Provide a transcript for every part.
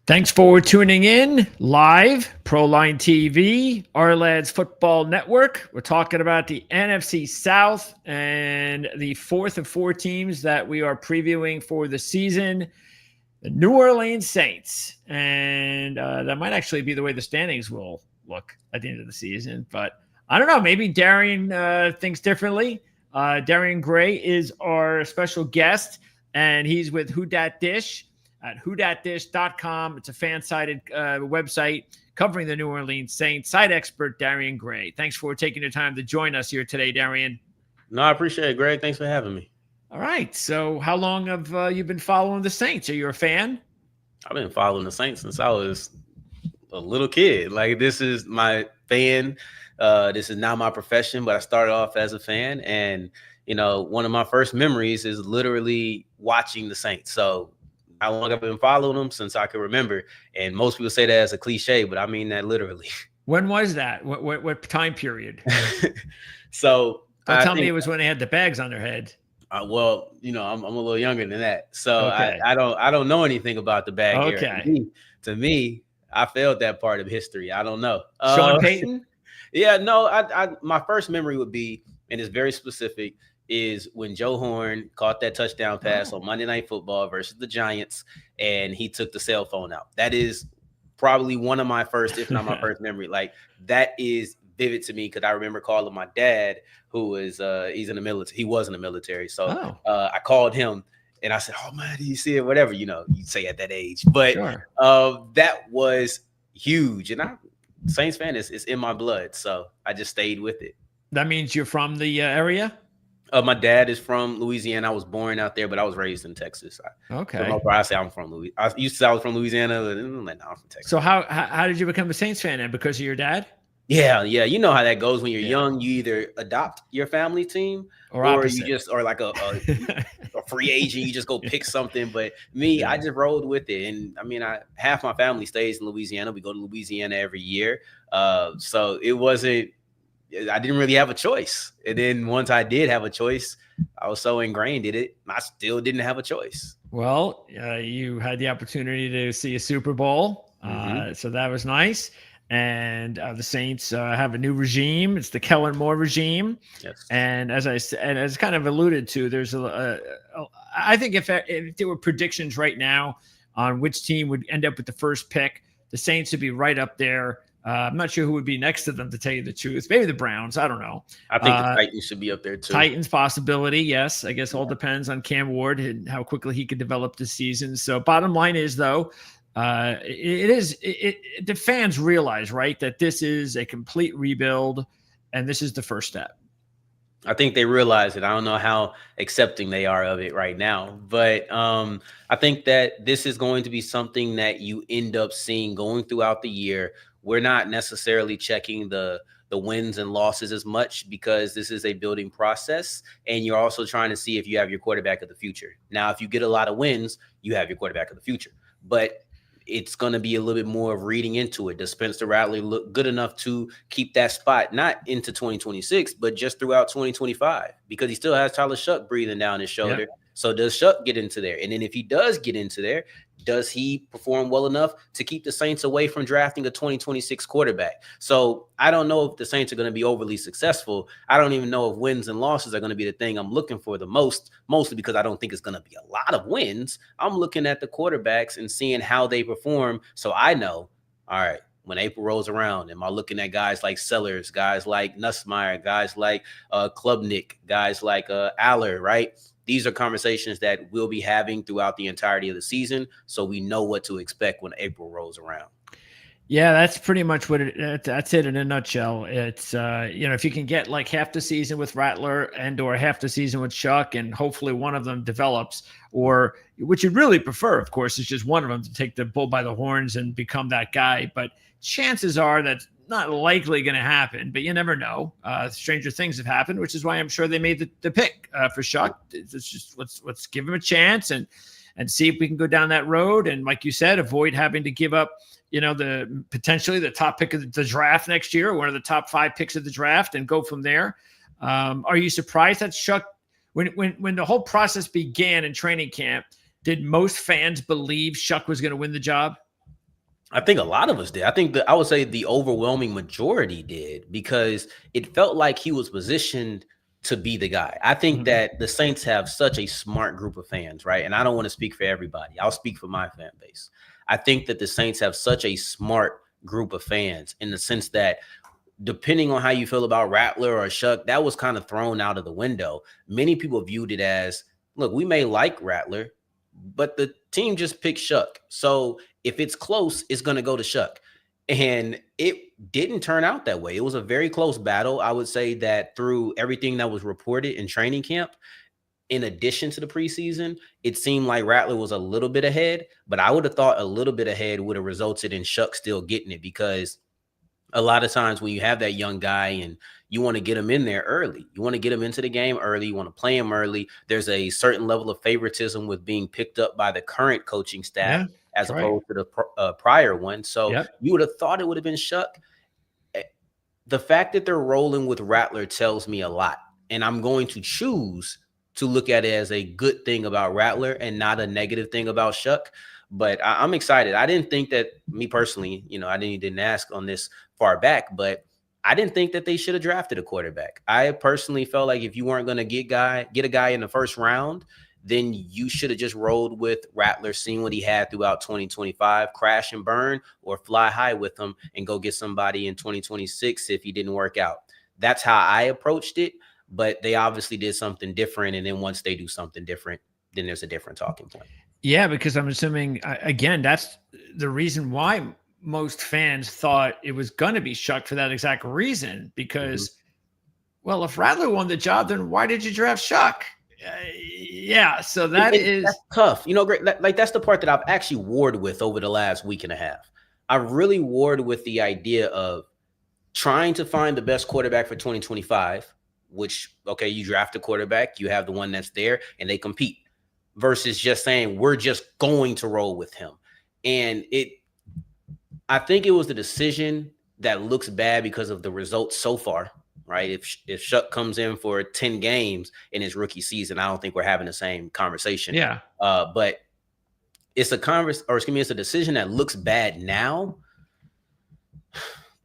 Thanks for tuning in live, Proline TV, Our Lads Football Network. We're talking about the NFC South and the fourth of four teams that we are previewing for the season, the New Orleans Saints. And that might actually be the way the standings will look at the end of the season. But I don't know. Maybe Darrion thinks differently. Darrion Gray is our special guest, and he's with Who Dat Dish at whodatdish.com. It's a fan-sided website covering the New Orleans Saints. Site expert Darrion Gray. Thanks for taking the time to join us here today, Darrion. No, I appreciate it, Greg. Thanks for having me. All right. So how long have you been following the Saints? Are you a fan? I've been following the Saints since I was a little kid. Like, this is my fan. This is now my profession, but I started off as a fan. And, you know, one of my first memories is literally watching the Saints. So how long I've been following them since I can remember. And most people say that as a cliche, but I mean that literally. When was that? What time period? So don't tell me it was when they had the bags on their head. Well, you know, I'm a little younger than that, so okay. I don't know anything about the bag era. To me, I failed that part of history. I don't know. Sean Payton? Yeah, no. My first memory would be, and it's very specific, is when Joe Horn caught that touchdown pass on Monday Night Football versus the Giants, and he took the cell phone out. That is probably one of my first, if not my first memory. Like, that is vivid to me because I remember calling my dad, who was he's in the military. He was in the military, so I called him and I said, "Oh man, did you see it?" Whatever, you know, you say at that age. But sure. That was huge, and I'm Saints fan. Is in my blood, so I just stayed with it. That means you're from the area. My dad is from Louisiana. I was born out there, but I was raised in Texas. Okay. So I say I'm from Louisiana. I used to say I was from Louisiana, but now I'm from Texas. So how did you become a Saints fan then? Because of your dad? Yeah. You know how that goes when you're young. You either adopt your family team, or you just are like a free agent. You just go pick something. But me, I just rolled with it. And I mean, half my family stays in Louisiana. We go to Louisiana every year. So it wasn't. I didn't really have a choice. And then once I did have a choice, I was so ingrained in it, I still didn't have a choice. Well, you had the opportunity to see a Super Bowl. So that was nice. And the Saints have a new regime. It's the Kellen Moore regime. Yes. And as I said, and as kind of alluded to, there's I think if there were predictions right now on which team would end up with the first pick, the Saints would be right up there. I'm not sure who would be next to them, to tell you the truth. Maybe the Browns. I don't know. I think the Titans should be up there too. Titans possibility, yes. I guess all depends on Cam Ward and how quickly he can develop this season. So bottom line is, though, the fans realize, right, that this is a complete rebuild, and this is the first step. I think they realize it. I don't know how accepting they are of it right now, but I think that this is going to be something that you end up seeing going throughout the year. We're not necessarily checking the wins and losses as much because this is a building process, and you're also trying to see if you have your quarterback of the future. Now, if you get a lot of wins, you have your quarterback of the future, but it's going to be a little bit more of reading into it. Does Spencer Rattler look good enough to keep that spot, not into 2026, but just throughout 2025? Because he still has Tyler Shuck breathing down his shoulder. Yeah. So does Shuck get into there? And then if he does get into there, does he perform well enough to keep the Saints away from drafting a 2026 quarterback? So I don't know if the Saints are going to be overly successful. I don't even know if wins and losses are going to be the thing I'm looking for the most, mostly because I don't think it's going to be a lot of wins. I'm looking at the quarterbacks and seeing how they perform. So I know, all right, when April rolls around, am I looking at guys like Sellers, guys like Nussmeier, guys like Klubnik, guys like Aller, right? These are conversations that we'll be having throughout the entirety of the season, so we know what to expect when April rolls around. Yeah, that's pretty much what that's it in a nutshell. It's if you can get like half the season with Rattler and or half the season with Shuck, and hopefully one of them develops, or what you'd really prefer, of course, is just one of them to take the bull by the horns and become that guy. But chances are that's not likely going to happen, but you never know. Stranger things have happened, which is why I'm sure they made the pick for Shuck. It's just let's give him a chance and see if we can go down that road. And like you said, avoid having to give up, the potentially the top pick of the draft next year, or one of the top 5 picks of the draft, and go from there. Are you surprised that Shuck, when the whole process began in training camp, did most fans believe Shuck was going to win the job? I think a lot of us did. I think that I would say the overwhelming majority did because it felt like he was positioned to be the guy. I think Mhm. that the Saints have such a smart group of fans, right? And I don't want to speak for everybody. I'll speak for my fan base. I think that the Saints have such a smart group of fans in the sense that depending on how you feel about Rattler or Shuck, that was kind of thrown out of the window. Many people viewed it as, look, we may like Rattler, but the team just picked Shuck. So if it's close, it's going to go to Shuck. And it didn't turn out that way. It was a very close battle. I would say that through everything that was reported in training camp, in addition to the preseason, it seemed like Rattler was a little bit ahead, but I would have thought a little bit ahead would have resulted in Shuck still getting it because a lot of times when you have that young guy and you want to get him in there early, you want to get him into the game early, you want to play him early. There's a certain level of favoritism with being picked up by the current coaching staff Yeah, as that's right. opposed to the prior one. So Yep. you would have thought it would have been Shuck. The fact that they're rolling with Rattler tells me a lot. And I'm going to choose to look at it as a good thing about Rattler and not a negative thing about Shuck. But I'm excited. I didn't think that, me personally, I didn't ask on this far back, but I didn't think that they should have drafted a quarterback. I personally felt like if you weren't going to get a guy in the first round, then you should have just rolled with Rattler, seeing what he had throughout 2025, crash and burn, or fly high with him and go get somebody in 2026 if he didn't work out. That's how I approached it, but they obviously did something different. And then once they do something different, then there's a different talking point. Yeah, because I'm assuming again that's the reason why most fans thought it was going to be Shuck for that exact reason. Because, well, if Rattler won the job, then why did you draft Shuck? Yeah, so That's tough. Greg, like that's the part that I've actually warred with over the last week and a half. I really warred with the idea of trying to find the best quarterback for 2025, which, okay, you draft a quarterback, you have the one that's there, and they compete, versus just saying, we're just going to roll with him. And I think it was the decision that looks bad because of the results so far, right? If Shuck comes in for 10 games in his rookie season, I don't think we're having the same conversation. Yeah. But it's it's a decision that looks bad now.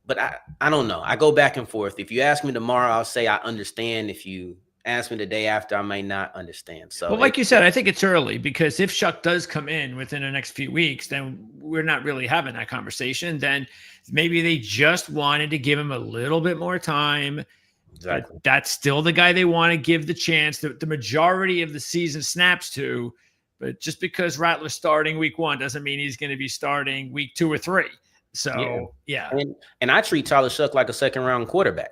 But I don't know. I go back and forth. If you ask me tomorrow, I'll say I understand. If you ask me the day after, I may not understand. So, well, like you said, I think it's early because if Shuck does come in within the next few weeks, then we're not really having that conversation. Then maybe they just wanted to give him a little bit more time. exactly. But that's still the guy they want to give the chance that the majority of the season snaps to. But just because Rattler's starting week 1 doesn't mean he's going to be starting week 2 or 3. So, yeah. And I treat Tyler Shuck like a second-round quarterback.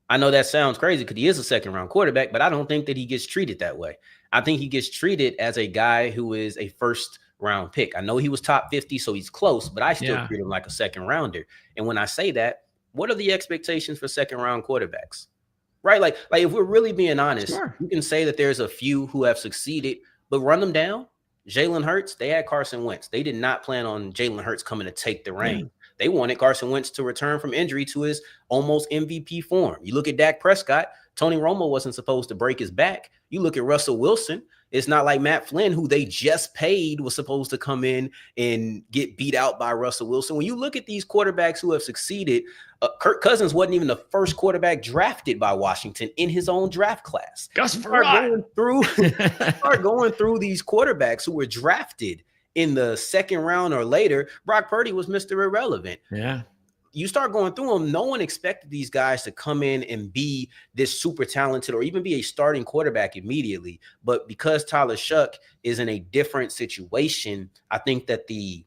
I know that sounds crazy because he is a second-round quarterback, but I don't think that he gets treated that way. I think he gets treated as a guy who is a first-round pick. I know he was top 50, so he's close, but I still treat him like a second-rounder. And when I say that, what are the expectations for second-round quarterbacks? Right? Like if we're really being honest, you can say that there's a few who have succeeded, but run them down. Jalen Hurts, they had Carson Wentz. They did not plan on Jalen Hurts coming to take the reign. They wanted Carson Wentz to return from injury to his almost MVP form. You look at Dak Prescott, Tony Romo wasn't supposed to break his back. You look at Russell Wilson, it's not like Matt Flynn, who they just paid, was supposed to come in and get beat out by Russell Wilson. When you look at these quarterbacks who have succeeded, Kirk Cousins wasn't even the first quarterback drafted by Washington in his own draft class. Start going through these quarterbacks who were drafted in the second round or later. Brock Purdy was Mr. Irrelevant. Yeah. You start going through them, no one expected these guys to come in and be this super talented or even be a starting quarterback immediately. But because Tyler Shuck is in a different situation, I think that the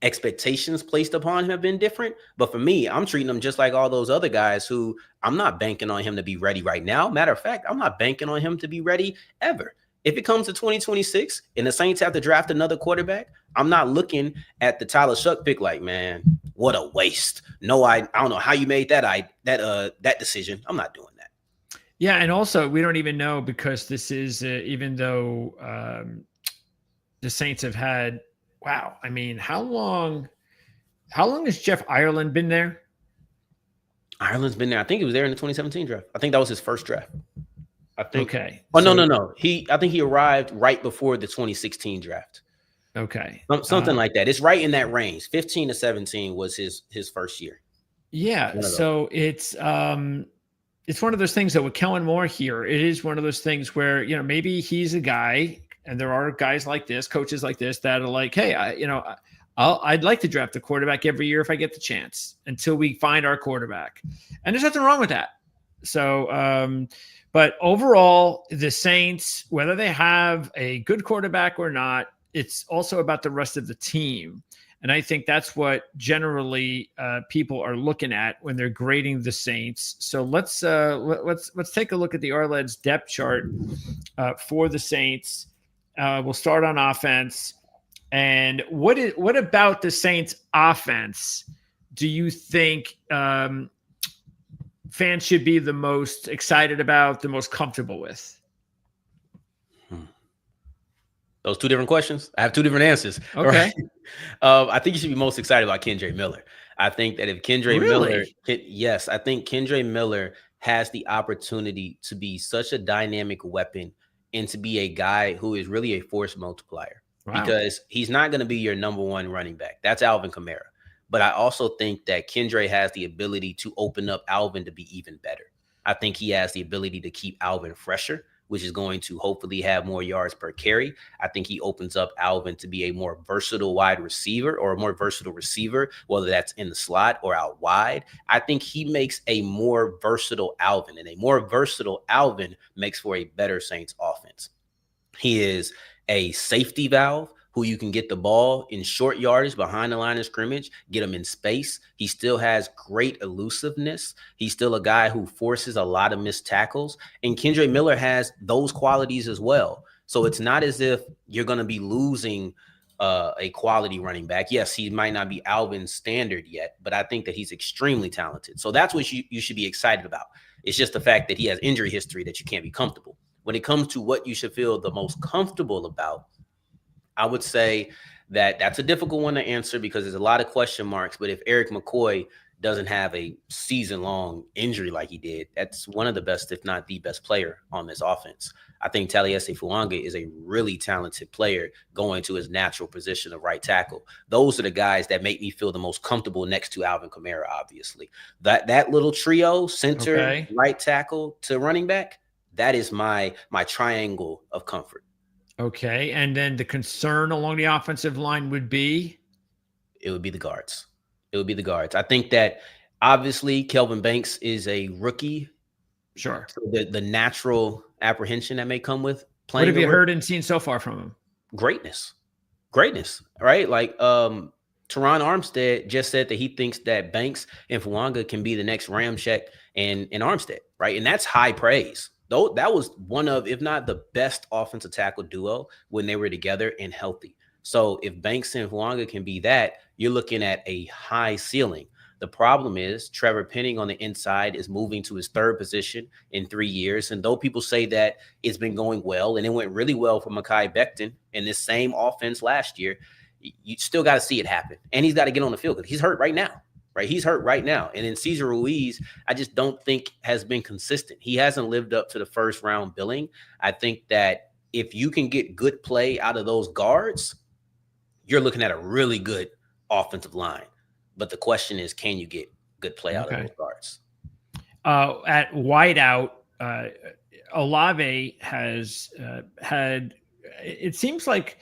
expectations placed upon him have been different. But for me, I'm treating him just like all those other guys who I'm not banking on him to be ready right now. Matter of fact, I'm not banking on him to be ready ever. If it comes to 2026 and the Saints have to draft another quarterback, I'm not looking at the Tyler Shuck pick like, man, what a waste. No, I don't know how you made that decision. I'm not doing that. Yeah, and also we don't even know because this is even though the Saints have had I mean, how long has Jeff Ireland been there? Ireland's been there. I think he was there in the 2017 draft. I think that was his first draft. I think. Okay. Oh, no. I think he arrived right before the 2016 draft. Okay. Something like that. It's right in that range. 15 to 17 was his first year. Yeah. One of those. So it's one of those things that with Kellen Moore here, it is one of those things where, maybe he's a guy, and there are guys like this, coaches like this, that are like, hey, I'd like to draft a quarterback every year if I get the chance until we find our quarterback. And there's nothing wrong with that. So, but overall, the Saints, whether they have a good quarterback or not, it's also about the rest of the team. And I think that's what generally people are looking at when they're grading the Saints. So let's take a look at the Arled's depth chart for the Saints. We'll start on offense. And what about the Saints offense do you think fans should be the most excited about, the most comfortable with? Those two different questions. I have two different answers. Okay. Right? I think you should be most excited about Kendre Miller. I think that if Kendre Miller, yes, I think Kendre Miller has the opportunity to be such a dynamic weapon and to be a guy who is really a force multiplier. Wow. Because he's not going to be your number one running back. That's Alvin Kamara. But I also think that Kendre has the ability to open up Alvin to be even better. I think he has the ability to keep Alvin fresher, which is going to hopefully have more yards per carry. I think he opens up Alvin to be a more versatile wide receiver or a more versatile receiver, whether that's in the slot or out wide. I think he makes a more versatile Alvin, and a more versatile Alvin makes for a better Saints offense. He is a safety valve who you can get the ball in short yardage behind the line of scrimmage, get him in space. He still has great elusiveness. He's still a guy who forces a lot of missed tackles. And Kendre Miller has those qualities as well. So it's not as if you're going to be losing a quality running back. Yes, he might not be Alvin's standard yet, but I think that he's extremely talented. So that's what you should be excited about. It's just the fact that he has injury history that you can't be comfortable. When it comes to what you should feel the most comfortable about, I would say that that's a difficult one to answer because there's a lot of question marks. But if Eric McCoy doesn't have a season-long injury like he did, that's one of the best, if not the best player on this offense. I think Taliesin Fuanga is a really talented player going to his natural position of right tackle. Those are the guys that make me feel the most comfortable next to Alvin Kamara, obviously. That little trio, center, right tackle to running back, that is my triangle of comfort. Okay. And then the concern along the offensive line would be? It would be the guards. It would be the guards. I think that obviously Kelvin Banks is a rookie. Sure. So the natural apprehension that may come with playing. What have you heard and seen so far from him? Greatness, right? Like Teron Armstead just said that he thinks that Banks and Fuanga can be the next Ramczyk and Armstead, right? And that's high praise. Though that was one of, if not the best offensive tackle duo when they were together and healthy. So if Banks and Fuanga can be that, you're looking at a high ceiling. The problem is Trevor Penning on the inside is moving to his third position in 3 years. And though people say that it's been going well, and it went really well for Mekhi Becton in this same offense last year, you still got to see it happen. And he's got to get on the field because he's hurt right now. Right, he's hurt right now. And then Cesar Ruiz, I just don't think has been consistent. He hasn't lived up to the first round billing. I think that if you can get good play out of those guards, you're looking at a really good offensive line. But the question is, can you get good play out of those guards? At wideout, Olave has had, it seems like,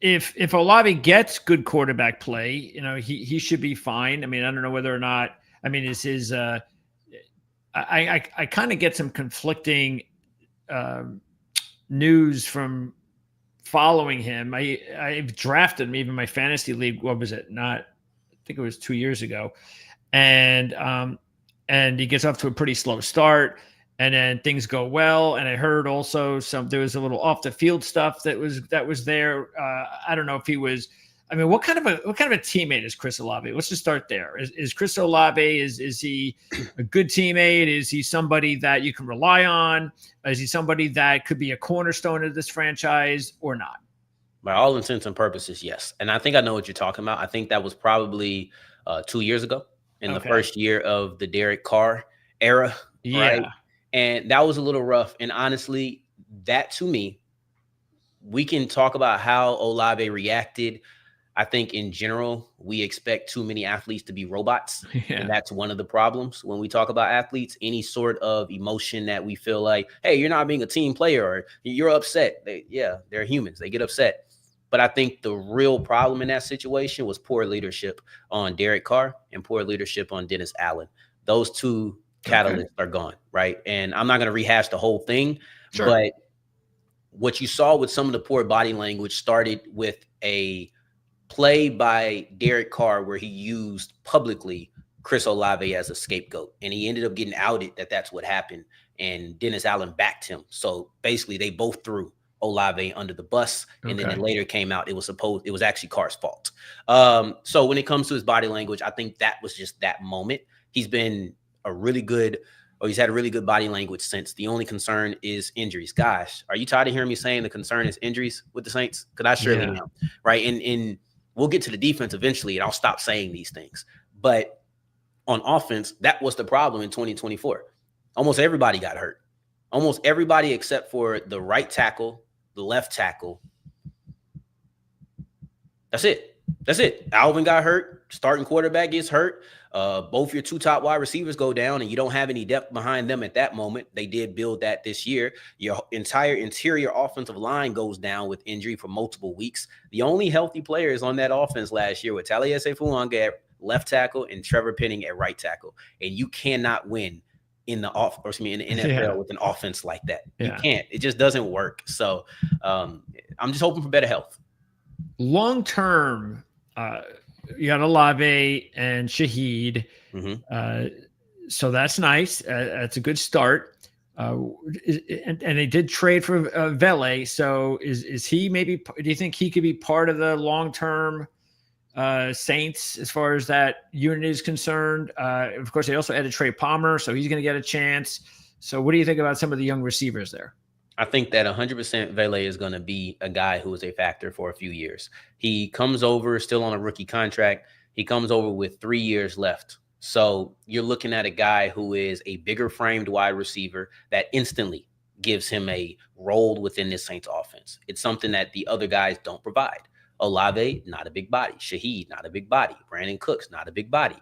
If Olave gets good quarterback play, he should be fine. I mean, I don't know whether or not. I mean, is his? I kind of get some conflicting news from following him. I've drafted him even in my fantasy league. What was it? I think it was 2 years ago, and he gets off to a pretty slow start. And then things go well. And I heard also there was a little off the field stuff that was there. I don't know if he was. I mean, what kind of a teammate is Chris Olave? Let's just start there. Is Chris Olave is he a good teammate? Is he somebody that you can rely on? Is he somebody that could be a cornerstone of this franchise or not? By all intents and purposes, yes. And I think I know what you're talking about. I think that was probably 2 years ago in the first year of the Derek Carr era. Yeah. Right? And that was a little rough. And honestly, that to me we can talk about how Olave reacted. I think in general, we expect too many athletes to be robots. Yeah. And that's one of the problems when we talk about athletes. Any sort of emotion that we feel like, hey, you're not being a team player or you're upset. They're humans. They get upset. But I think the real problem in that situation was poor leadership on Derek Carr and poor leadership on Dennis Allen. Those two catalysts are gone, right? And I'm not going to rehash the whole thing, but what you saw with some of the poor body language started with a play by Derek Carr where he used publicly Chris Olave as a scapegoat, and he ended up getting outed that's what happened, and Dennis Allen backed him. So basically they both threw Olave under the bus, and then it later came out it was actually Carr's fault. So when it comes to his body language, I think that was just that moment. He's had a really good body language since. The only concern is injuries. Gosh, are you tired of hearing me saying the concern is injuries with the Saints? Because I surely am, right? And we'll get to the defense eventually, and I'll stop saying these things. But on offense, that was the problem in 2024. Almost everybody got hurt. Almost everybody except for the right tackle, the left tackle. That's it. Alvin got hurt. Starting quarterback gets hurt. Both your two top wide receivers go down, and you don't have any depth behind them at that moment. They did build that this year. Your entire interior offensive line goes down with injury for multiple weeks. The only healthy players on that offense last year were Taliesin Fuanga at left tackle and Trevor Penning at right tackle. And you cannot win in the NFL with an offense like that. You can't. It just doesn't work. So I'm just hoping for better health. Long term, you got Olave and Shaheed. So that's nice. That's a good start. And they did trade for Vele. So is he maybe? Do you think he could be part of the long term Saints as far as that unit is concerned? Of course, they also added Trey Palmer, so he's going to get a chance. So what do you think about some of the young receivers there? I think that 100% Vele is going to be a guy who is a factor for a few years. He comes over still on a rookie contract. He comes over with 3 years left. So you're looking at a guy who is a bigger framed wide receiver that instantly gives him a role within this Saints offense. It's something that the other guys don't provide. Olave, not a big body. Shaheed, not a big body. Brandon Cooks, not a big body.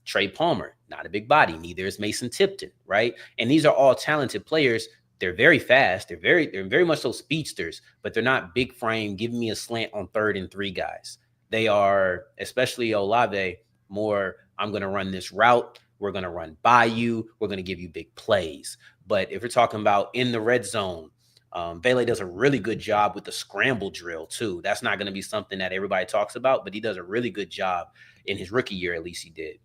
Trey Palmer, not a big body. Neither is Mason Tipton, right? And these are all talented players. They're very fast. They're very much so speedsters, but they're not big frame, giving me a slant on 3rd and 3 guys. They are, especially Olave, more, I'm going to run this route. We're going to run by you. We're going to give you big plays. But if we're talking about in the red zone, Vele does a really good job with the scramble drill too. That's not going to be something that everybody talks about, but he does a really good job in his rookie year. At least he did.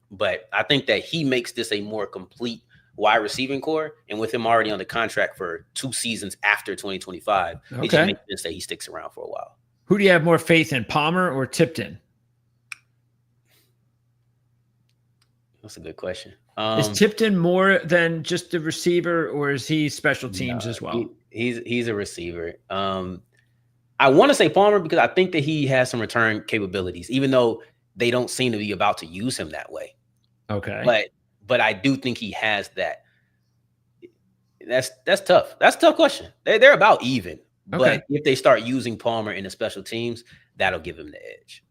But I think that he makes this a more complete wide receiving core, and with him already on the contract for 2 seasons after 2025, it just makes sense that he sticks around for a while. Who do you have more faith in, Palmer or Tipton? That's a good question. Is Tipton more than just a receiver, or is he special teams as well? He's a receiver. I want to say Palmer because I think that he has some return capabilities, even though they don't seem to be about to use him that way. Okay. But I do think he has that. That's tough. That's a tough question. They're about even. But if they start using Palmer in the special teams, that'll give him the edge.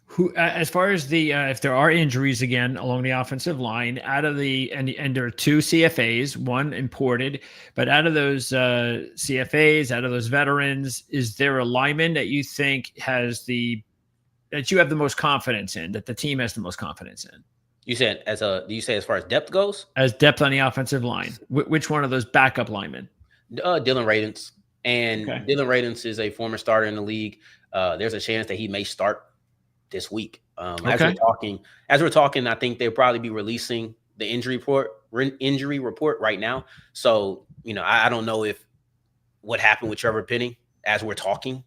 Who, as far as the if there are injuries again along the offensive line, out of the and there are 2 CFAs, one imported, but out of those CFAs, out of those veterans, is there a lineman that you think that you have the most confidence in, that the team has the most confidence in? You said do you say as far as depth goes? As depth on the offensive line, which one of those backup linemen? Dylan Radins. And Dylan Radins is a former starter in the league. There's a chance that he may start this week. As we're talking, I think they'll probably be releasing the injury report right now. So, I don't know if what happened with Trevor Penning as we're talking.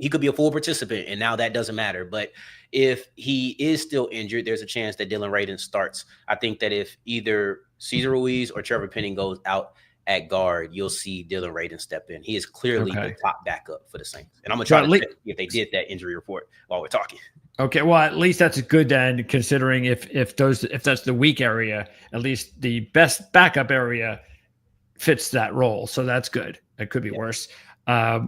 He could be a full participant, and now that doesn't matter. But if he is still injured, there's a chance that Dylan Radins starts. I think that if either Cesar Ruiz or Trevor Penning goes out at guard, you'll see Dylan Radins step in. He is clearly the top backup for the Saints. And I'm going to try to check if they did that injury report while we're talking. Okay, well, at least that's good then, considering if that's the weak area, at least the best backup area fits that role. So that's good. It could be worse.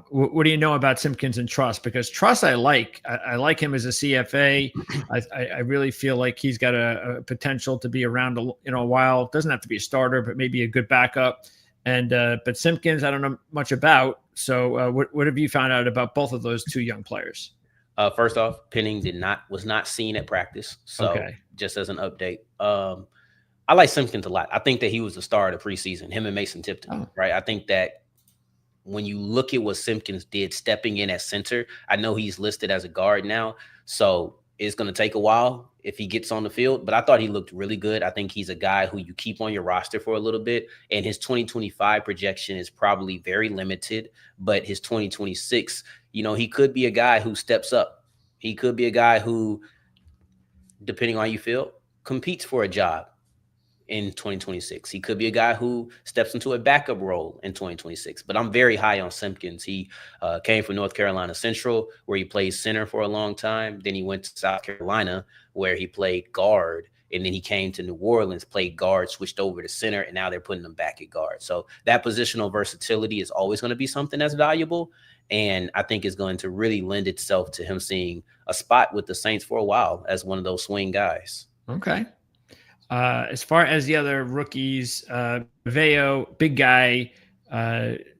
What do you know about Simpkins and Truss? Because Truss, I like him as a CFA. I really feel like he's got a potential to be around a while. Doesn't have to be a starter, but maybe a good backup. And but Simpkins, I don't know much about. So what have you found out about both of those two young players? First off, Penning was not seen at practice. So Okay. just as an update, I like Simpkins a lot. I think that he was the star of the preseason, him and Mason Tipton, right? I think that when you look at what Simpkins did stepping in at center, I know he's listed as a guard now, so it's going to take a while if he gets on the field, but I thought he looked really good. I think he's a guy who you keep on your roster for a little bit, and his 2025 projection is probably very limited, but his 2026, he could be a guy who steps up. He could be a guy who, depending on how you feel, competes for a job in 2026. He could be a guy who steps into a backup role in 2026, but I'm very high on Simpkins. He came from North Carolina Central, where he played center for a long time. Then he went to South Carolina, where he played guard. And then he came to New Orleans, played guard, switched over to center, and now they're putting him back at guard. So that positional versatility is always going to be something that's valuable. And I think it's going to really lend itself to him seeing a spot with the Saints for a while as one of those swing guys. Okay. As far as the other rookies, Veo, big guy,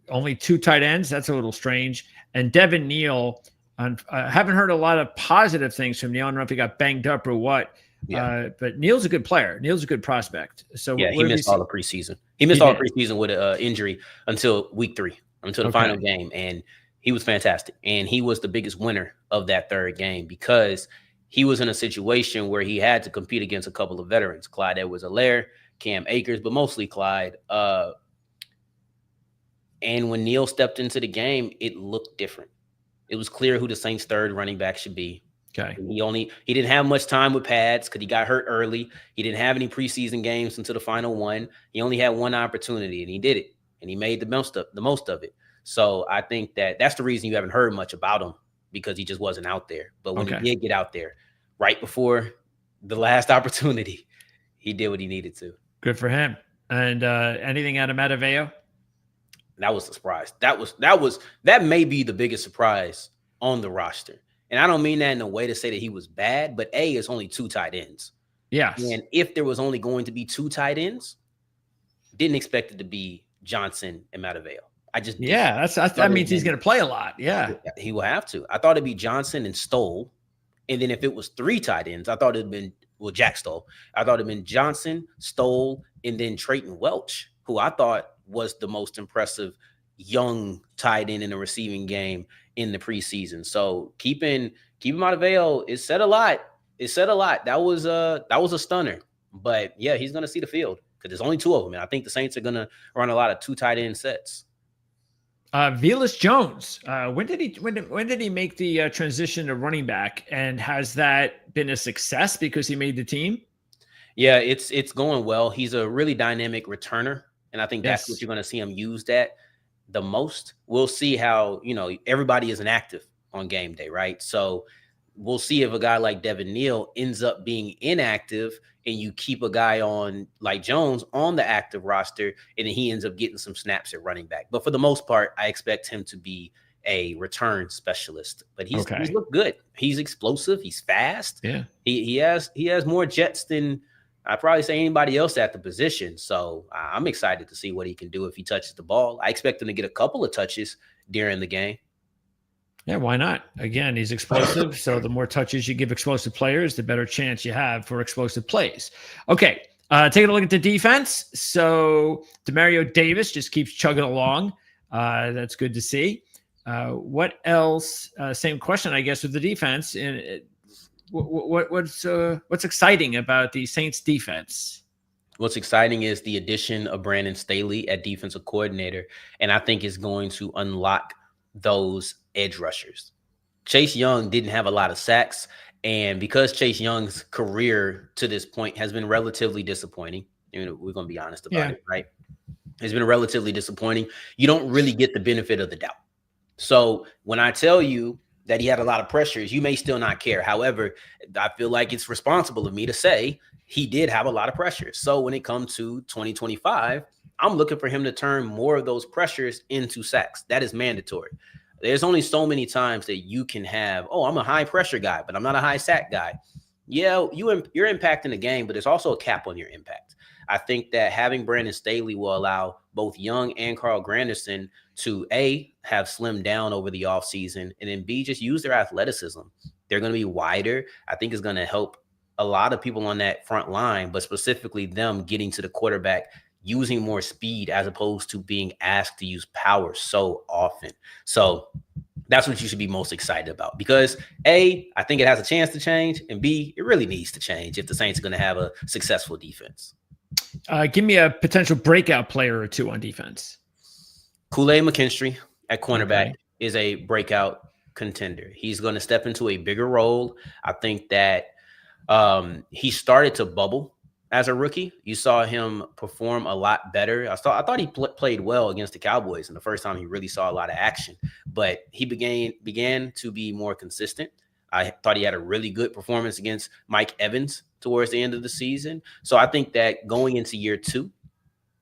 only 2 tight ends. That's a little strange. And Devin Neal, I haven't heard a lot of positive things from Neal. I don't know if he got banged up or what. Yeah. But Neal's a good player. Neal's a good prospect. So yeah, he missed all the preseason. He missed all the preseason with an injury until week 3, until the final game. And he was fantastic. And he was the biggest winner of that third game because he was in a situation where he had to compete against a couple of veterans, Clyde Edwards-Helaire, Cam Akers, but mostly Clyde. And when Neal stepped into the game, it looked different. It was clear who the Saints' third running back should be. Okay. He didn't have much time with pads because he got hurt early. He didn't have any preseason games until the final one. He only had one opportunity, and he did it, and he made the most of it. So I think that's the reason you haven't heard much about him, because he just wasn't out there. But when he did get out there, right before the last opportunity, he did what he needed to. Good for him. And anything out of Mataveo? That was the surprise. That may be the biggest surprise on the roster. And I don't mean that in a way to say that he was bad, but it's only 2 tight ends. Yes. And if there was only going to be 2 tight ends, didn't expect it to be Johnson and Mataveo. That means he's going to play a lot. Yeah, he will have to. I thought it'd be Johnson and Stoll, and then if it was 3 tight ends, I thought it'd been Jack Stoll. I thought it'd been Johnson, Stoll, and then Trayton Welch, who I thought was the most impressive young tight end in the receiving game in the preseason. So keeping Mataveo, it said a lot. That was a stunner. But yeah, he's going to see the field because there's only 2 of them, and I think the Saints are going to run a lot of 2 tight end sets. Velus Jones, when did he make the transition to running back, and has that been a success because he made the team? Yeah, it's going well. He's a really dynamic returner, and I think that's what you're going to see him used at the most. We'll see how, everybody isn't active on game day, right? So we'll see if a guy like Devin Neal ends up being inactive and you keep a guy on like Jones on the active roster, and then he ends up getting some snaps at running back. But for the most part, I expect him to be a return specialist. But he's looked good. He's explosive. He's fast. Yeah. He has more jets than I'd probably say anybody else at the position. So I'm excited to see what he can do if he touches the ball. I expect him to get a couple of touches during the game. Yeah, why not? Again, he's explosive. So the more touches you give explosive players, the better chance you have for explosive plays. Okay, taking a look at the defense. So Demario Davis just keeps chugging along. That's good to see. What else? Same question, I guess, with the defense. And what's exciting about the Saints defense? What's exciting is the addition of Brandon Staley at defensive coordinator, and I think it's going to unlock those edge rushers. Chase Young didn't have a lot of sacks, and because Chase Young's career to this point has been relatively disappointing, we're going to be honest about it, right? It's been relatively disappointing. You don't really get the benefit of the doubt. So when I tell you that he had a lot of pressures, you may still not care. However, I feel like it's responsible of me to say he did have a lot of pressures. So when it comes to 2025, I'm looking for him to turn more of those pressures into sacks. That is mandatory. There's only so many times that you can have, oh, I'm a high pressure guy, but I'm not a high sack guy. Yeah, you're impacting the game, but there's also a cap on your impact. I think that having Brandon Staley will allow both Young and Carl Granderson to A, have slimmed down over the offseason, and then B, just use their athleticism. They're going to be wider. I think it's going to help a lot of people on that front line, but specifically them getting to the quarterback using more speed as opposed to being asked to use power so often. So that's what you should be most excited about, because A, I think it has a chance to change, and B, it really needs to change if the Saints are going to have a successful defense. Give me a potential breakout player or two on defense. Kool-Aid McKinstry at cornerback is a breakout contender. He's going to step into a bigger role. I think that he started to bubble as a rookie. You saw him perform a lot better. I thought he played well against the Cowboys in the first time he really saw a lot of action, but he began to be more consistent. I thought he had a really good performance against Mike Evans towards the end of the season. So I think that going into year 2,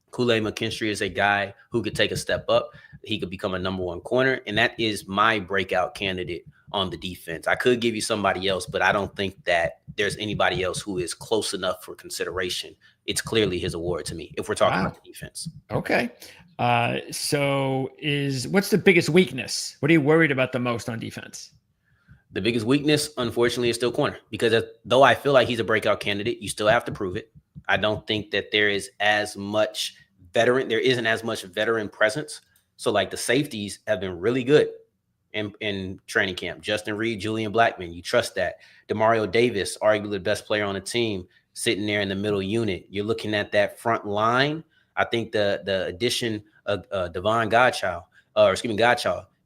Kool-Aid McKinstry is a guy who could take a step up. He could become a number 1 corner, and that is my breakout candidate on the defense. I could give you somebody else, but I don't think that there's anybody else who is close enough for consideration. It's clearly his award to me if we're talking about the defense. Okay. So what's the biggest weakness? What are you worried about the most on defense? The biggest weakness, unfortunately, is still corner, because though I feel like he's a breakout candidate, you still have to prove it. I don't think that there isn't as much veteran presence. So like the safeties have been really good in training camp. Justin Reed, Julian Blackmon, you trust that. Demario Davis, arguably the best player on the team, sitting there in the middle unit. You're looking at that front line. I think the addition of Godchaux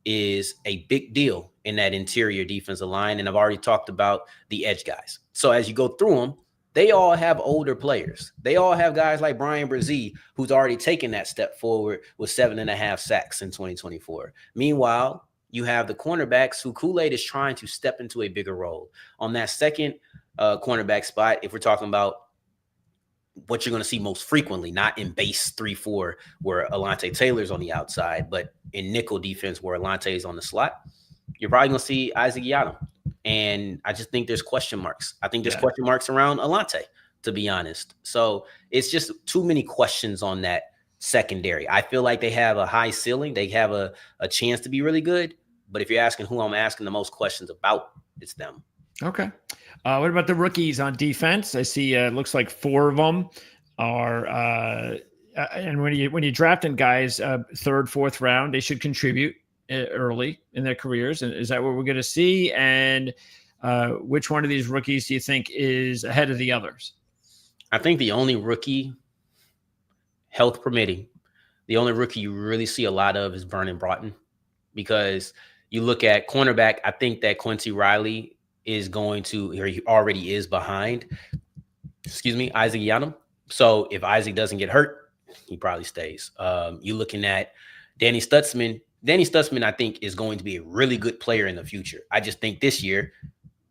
is a big deal in that interior defensive line. And I've already talked about the edge guys. So as you go through them, they all have older players. They all have guys like Brian Brzee, who's already taken that step forward with 7.5 sacks in 2024. Meanwhile, you have the cornerbacks who Kool-Aid is trying to step into a bigger role. On that second cornerback spot, if we're talking about what you're going to see most frequently, not in base 3-4 where Alontae Taylor's on the outside, but in nickel defense where Alontae is on the slot, you're probably going to see Isaac Yiadom. And I just think there's question marks. I think there's question marks around Alontae, to be honest. So it's just too many questions on that secondary. I feel like they have a high ceiling. They have a chance to be really good. But if you're asking who I'm asking the most questions about, it's them. Okay. What about the rookies on defense? I see it looks like 4 of them are and when you're drafting guys 3rd, 4th round, they should contribute early in their careers. And is that what we're going to see? And which one of these rookies do you think is ahead of the others? I think the only rookie, health permitting, the only rookie you really see a lot of is Vernon Broughton, because you look at cornerback, I think that Quincy Riley is going to, or he already is behind, Isaac Yiadom. So if Isaac doesn't get hurt, he probably stays. You're looking at Danny Stutzman. Danny Stutzman, I think, is going to be a really good player in the future. I just think this year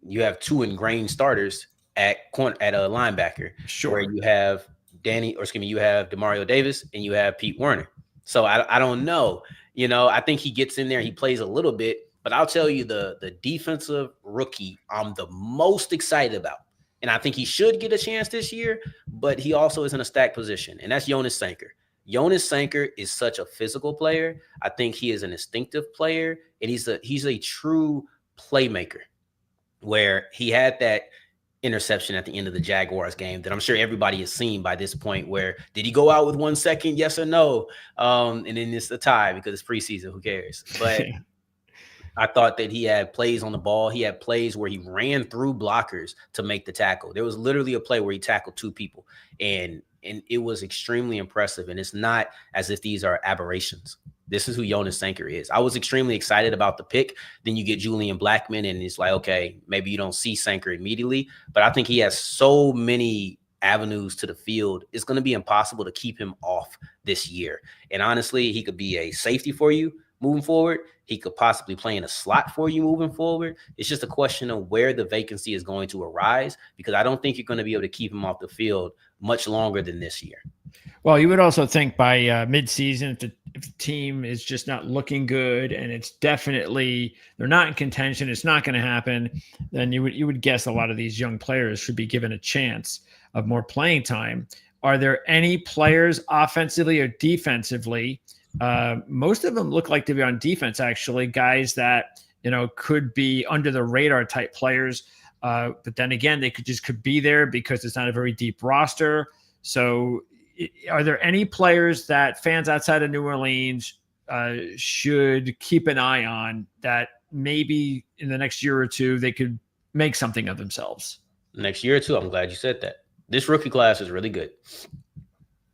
you have 2 ingrained starters at a linebacker. Sure. Where you have you have Demario Davis and you have Pete Werner. So I don't know. You know, I think he gets in there, he plays a little bit, but I'll tell you the defensive rookie I'm the most excited about. And I think he should get a chance this year, but he also is in a stacked position, and that's Jonas Sanker. Jonas Sanker is such a physical player. I think he is an instinctive player, and he's a true playmaker, where he had that interception at the end of the Jaguars game that I'm sure everybody has seen by this point, where did he go out with 1 second? Yes or no? And then it's a tie because it's preseason. Who cares? But I thought that he had plays on the ball. He had plays where he ran through blockers to make the tackle. There was literally a play where he tackled 2 people, and it was extremely impressive. And it's not as if these are aberrations. This is who Jonas Sanker is. I was extremely excited about the pick. Then you get Julian Blackmon, and it's like, okay, maybe you don't see Sanker immediately, but I think he has so many avenues to the field. It's going to be impossible to keep him off this year. And honestly, he could be a safety for you moving forward. He could possibly play in a slot for you moving forward. It's just a question of where the vacancy is going to arise, because I don't think you're going to be able to keep him off the field much longer than this year. Well, you would also think by mid-season, if the team is just not looking good and it's definitely they're not in contention, it's not going to happen. Then you would guess a lot of these young players should be given a chance of more playing time. Are there any players offensively or defensively? Most of them look like to be on defense, actually, guys that could be under the radar type players. But then again, they could be there because it's not a very deep roster. So are there any players that fans outside of New Orleans should keep an eye on that maybe in the next year or two they could make something of themselves? Next year or two, I'm glad you said that. This rookie class is really good.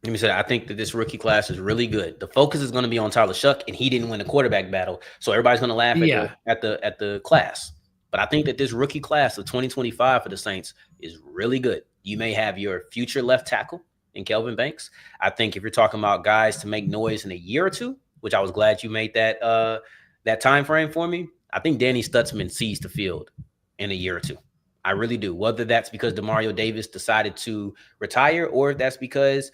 Let me say, I think that this rookie class is really good. The focus is going to be on Tyler Shuck, and he didn't win the quarterback battle, so everybody's going to laugh at the class. But I think that this rookie class of 2025 for the Saints is really good. You may have your future left tackle in Kelvin Banks. I think if you're talking about guys to make noise in a year or two, which I was glad you made that time frame for me, I think Danny Stutzman sees the field in a year or two. I really do. Whether that's because Demario Davis decided to retire or if that's because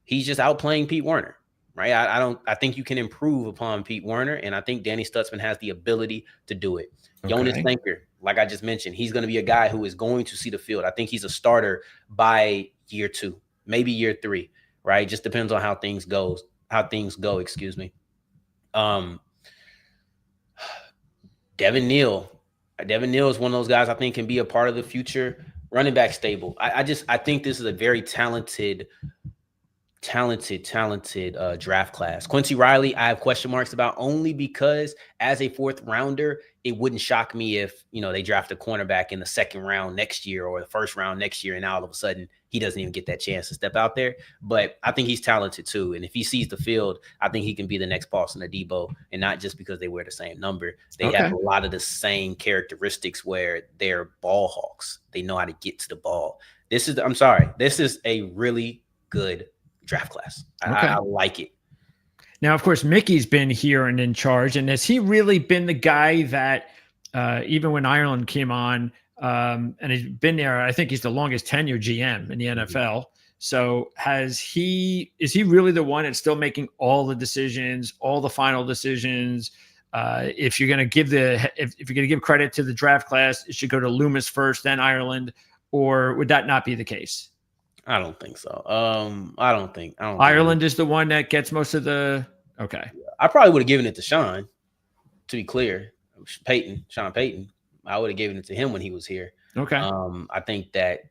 he's just outplaying Pete Werner, right? I think you can improve upon Pete Werner, and I think Danny Stutzman has the ability to do it. Okay. Jonas Thinker, like I just mentioned, he's going to be a guy who is going to see the field. I think he's a starter by year 2, maybe year 3, right? Just depends on how things go, excuse me. Devin Neal is one of those guys I think can be a part of the future running back stable. I think this is a very talented draft class. Quincy Riley, I have question marks about only because as a 4th rounder, it wouldn't shock me if, they draft a cornerback in the 2nd round next year or the 1st round next year. And now all of a sudden he doesn't even get that chance to step out there. But I think he's talented too. And if he sees the field, I think he can be the next Paulson Adebo, and not just because they wear the same number. They have a lot of the same characteristics where they're ball hawks. They know how to get to the ball. This is a really good draft class. I like it. Now, of course, Mickey's been here and in charge, and has he really been the guy that even when Ireland came on, and he's been there, I think he's the longest tenured GM in the NFL. So is he really the one that's still making all the decisions, all the final decisions? If you're going to give credit to the draft class, it should go to Loomis first, then Ireland, or would that not be the case? I don't think so. I don't think Ireland is the one that gets most of the. Okay. I probably would have given it to Sean, to be clear. Sean Payton. I would have given it to him when he was here. Okay. I think that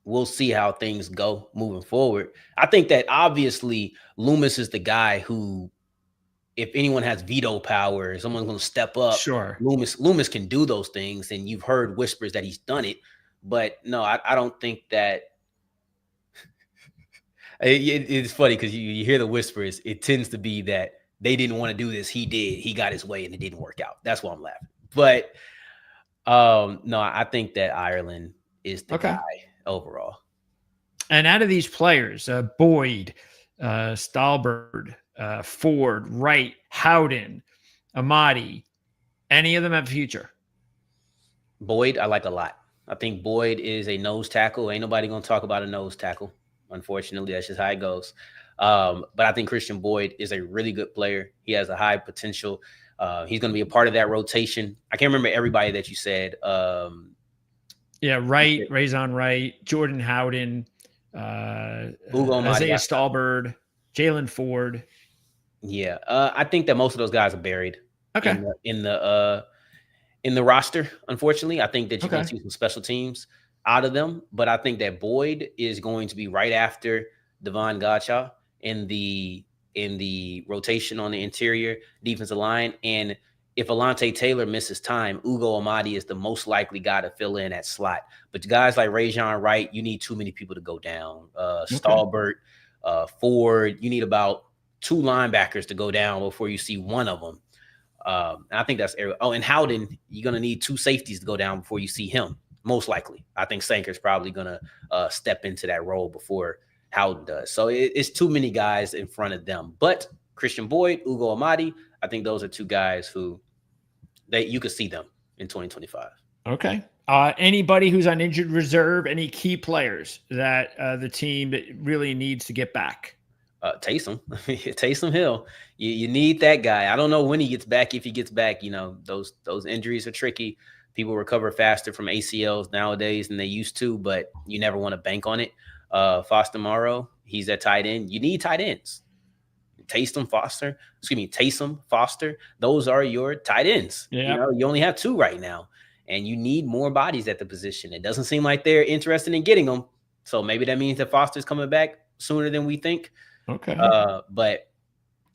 we'll see how things go moving forward. I think that obviously Loomis is the guy who, if anyone has veto power, someone's going to step up. Sure. Loomis can do those things, and you've heard whispers that he's done it. But no, I don't think that. It's funny because you hear the whispers. It tends to be that they didn't want to do this. He did. He got his way, and it didn't work out. That's why I'm laughing. But no, I think that Ireland is the guy overall. And out of these players, Boyd, Stalbert, Ford, Wright, Howden, Amadi, any of them have a future? Boyd, I like a lot. I think Boyd is a nose tackle. Ain't nobody going to talk about a nose tackle. Unfortunately, that's just how it goes. But I think Christian Boyd is a really good player. He has a high potential. He's going to be a part of that rotation. I can't remember everybody that you said. Wright, Razon Wright, Jordan Howden, Isaiah Stalbert, Jalen Ford. Yeah, I think that most of those guys are buried. Okay. In the roster, unfortunately, I think that you can see some special teams out of them, but I think that Boyd is going to be right after Devon Gottschall in the rotation on the interior defensive line. And if Alontae Taylor misses time, Ugo Amadi is the most likely guy to fill in at slot. But guys like Razon Wright, you need too many people to go down. Stalbert, Ford, you need about 2 linebackers to go down before you see one of them. And I think that's and Howden, you're going to need 2 safeties to go down before you see him. Most likely. I think Sanker's probably going to step into that role before Howden does. So it's too many guys in front of them. But Christian Boyd, Ugo Amadi, I think those are 2 guys who you could see them in 2025. Okay. Anybody who's on injured reserve, any key players that the team really needs to get back? Taysom, Taysom Hill. You need that guy. I don't know when he gets back. If he gets back, those injuries are tricky. People recover faster from ACLs nowadays than they used to, but you never want to bank on it. Foster Morrow, he's at tight end. You need tight ends. Taysom, Foster. Those are your tight ends. Yeah. You only have 2 right now, and you need more bodies at the position. It doesn't seem like they're interested in getting them. So maybe that means that Foster's coming back sooner than we think. Okay. But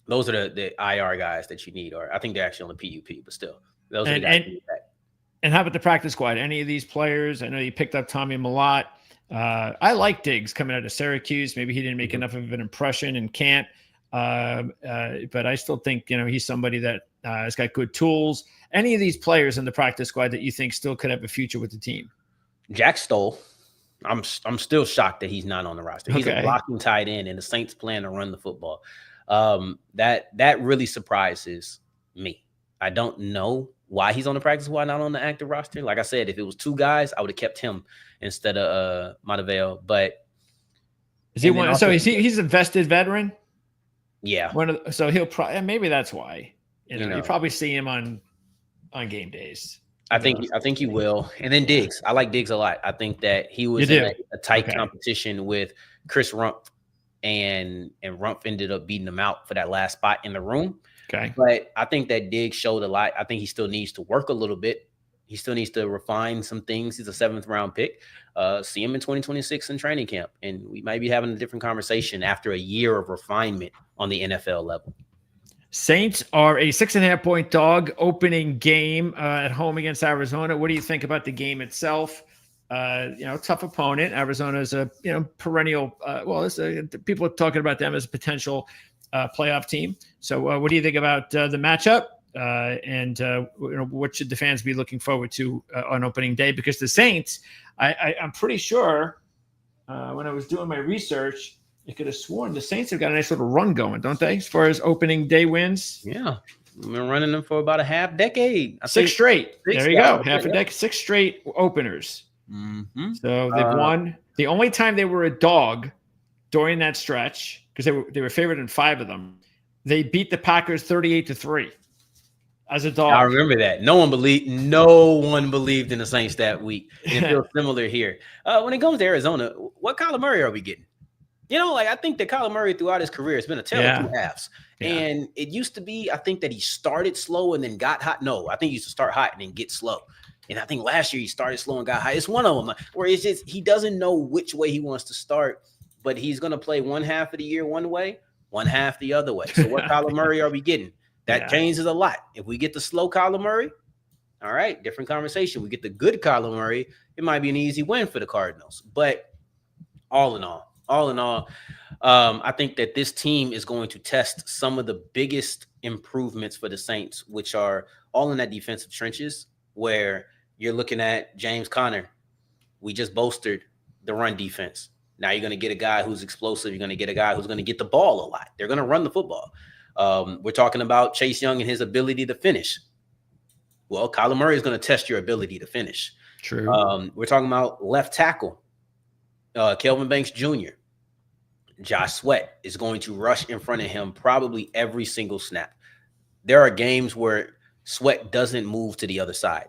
those are the IR guys that you need, or I think they're actually on the PUP, but still, those are the guys you need back. And how about the practice squad? Any of these players? I know you picked up Tommy Millott. I like Diggs coming out of Syracuse. Maybe he didn't make enough of an impression and can't. But I still think, he's somebody that has got good tools. Any of these players in the practice squad that you think still could have a future with the team? Jack Stoll. I'm still shocked that he's not on the roster. He's a blocking tight end, and the Saints plan to run the football. That really surprises me. I don't know why he's on the practice squad, not on the active roster. Like I said, if it was 2 guys, I would have kept him instead of Mataveo. But is he one? So he's a vested veteran. Yeah. So he'll probably, maybe that's why. You probably see him on game days. I think he will. And then Diggs. I like Diggs a lot. I think that he was in a tight competition with Chris Rumpf, and Rumpf ended up beating him out for that last spot in the room. Okay. But I think that Diggs showed a lot. I think he still needs to work a little bit. He still needs to refine some things. He's a 7th round pick. See him in 2026 in training camp. And we might be having a different conversation after a year of refinement on the NFL level. Saints are a 6.5-point dog opening game at home against Arizona. What do you think about the game itself? Tough opponent. Arizona is a perennial. People are talking about them as a potential playoff team. So, what do you think about the matchup? And what should the fans be looking forward to on opening day? Because the Saints, I'm pretty sure when I was doing my research, I could have sworn the Saints have got a nice little run going, don't they? As far as opening day wins. Yeah. We've been running them for about a half decade. 6 straight. There you go. Half a decade, 6 straight openers. Mm-hmm. So they've won. The only time they were a dog during that stretch, because they were favored in 5 of them, they beat the Packers 38-3 as a dog. I remember that. No one believed in the Saints that week. It feels similar here. When it comes to Arizona, what Kyler Murray are we getting? I think that Kyler Murray throughout his career has been a tale of 2 halves. Yeah. And it used to be, I think that he started slow and then got hot. No, I think he used to start hot and then get slow. And I think last year he started slow and got high. It's one of them where it's just he doesn't know which way he wants to start, but he's going to play one half of the year one way, one half the other way. So what Kyler Murray are we getting? That changes a lot. If we get the slow Kyler Murray, all right, different conversation. We get the good Kyler Murray, it might be an easy win for the Cardinals. But all in all, I think that this team is going to test some of the biggest improvements for the Saints, which are all in that defensive trenches, where you're looking at James Conner. We just bolstered the run defense. Now you're going to get a guy who's explosive. You're going to get a guy who's going to get the ball a lot. They're going to run the football. We're talking about Chase Young and his ability to finish. Well, Kyler Murray is going to test your ability to finish. True. We're talking about left tackle. Kelvin Banks Jr., Josh Sweat is going to rush in front of him probably every single snap. There are games where Sweat doesn't move to the other side,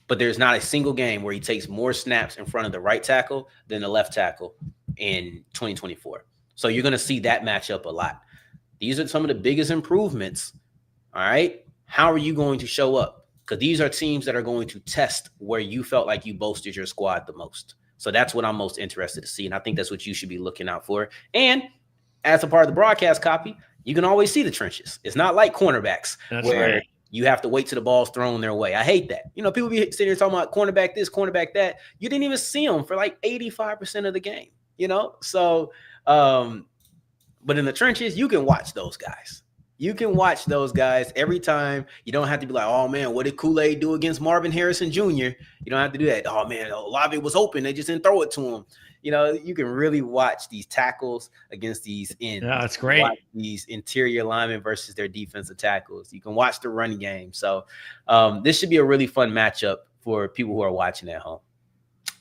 but there's not a single game where he takes more snaps in front of the right tackle than the left tackle in 2024. So you're going to see that matchup a lot. These are some of the biggest improvements. All right. How are you going to show up? Because these are teams that are going to test where you felt like you bolstered your squad the most. So that's what I'm most interested to see. And I think that's what you should be looking out for. And as a part of the broadcast copy, you can always see the trenches. It's not like cornerbacks where you have to wait till the ball's thrown their way. I hate that. People be sitting here talking about cornerback this, cornerback that. You didn't even see them for like 85% of the game, So, but in the trenches, you can watch those guys. You can watch those guys every time. You don't have to be like, oh, man, what did Kool-Aid do against Marvin Harrison Jr.? You don't have to do that. Oh, man, Olave was open. They just didn't throw it to him. You can really watch these tackles against these ends. Yeah, that's great. Watch these interior linemen versus their defensive tackles. You can watch the run game. So this should be a really fun matchup for people who are watching at home.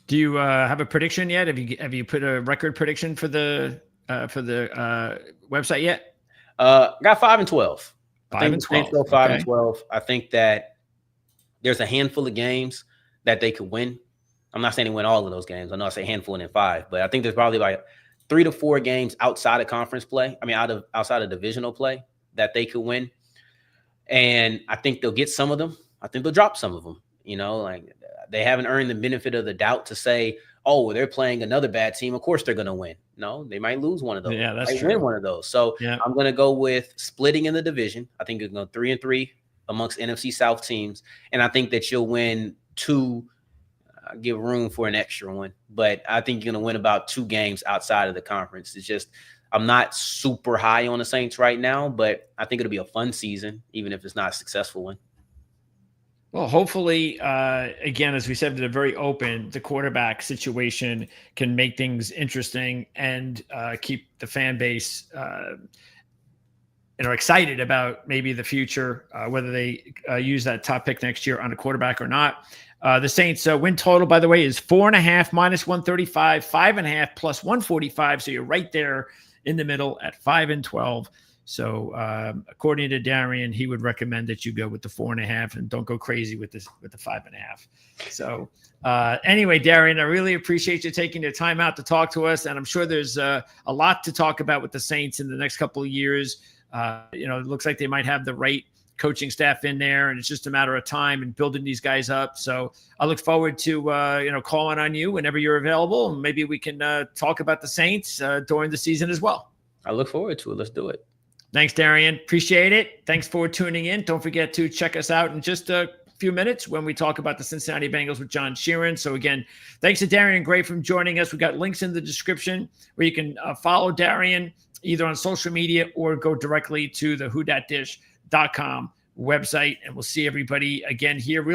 Do you have a prediction yet? Have you put a record prediction for the website yet? Got 5-12. 5-12. 5-12. I think that there's a handful of games that they could win. I'm not saying they win all of those games. I know I say handful and then 5, but I think there's probably like 3 to 4 games outside of conference play. I mean, outside of divisional play that they could win. And I think they'll get some of them. I think they'll drop some of them. You know, like they haven't earned the benefit of the doubt to say, oh, well, they're playing another bad team. Of course they're going to win. No, they might lose one of those. Yeah, that's true. Win one of those. So yeah. I'm going to go with splitting in the division. I think it's going 3-3 amongst NFC South teams. And I think that you'll win 2. Give room for an extra one. But I think you're going to win about 2 games outside of the conference. It's just I'm not super high on the Saints right now, but I think it'll be a fun season, even if it's not a successful one. Well, hopefully, again, as we said, they're very open. The quarterback situation can make things interesting and keep the fan base, excited about maybe the future, whether they use that top pick next year on a quarterback or not. The Saints win total, by the way, is 4.5 minus 135, 5.5 plus 145. So you're right there in the middle at 5-12. So according to Darrion, he would recommend that you go with the 4.5 and don't go crazy with the 5.5. So anyway, Darrion, I really appreciate you taking the time out to talk to us. And I'm sure there's a lot to talk about with the Saints in the next couple of years. It looks like they might have the right coaching staff in there, and it's just a matter of time and building these guys up. So I look forward to, calling on you whenever you're available. And maybe we can talk about the Saints during the season as well. I look forward to it. Let's do it. Thanks, Darrion. Appreciate it. Thanks for tuning in. Don't forget to check us out in just a few minutes when we talk about the Cincinnati Bengals with John Sheeran. So again, thanks to Darrion Gray for joining us. We got links in the description where you can follow Darrion either on social media or go directly to the whodatdish.com website. And we'll see everybody again here real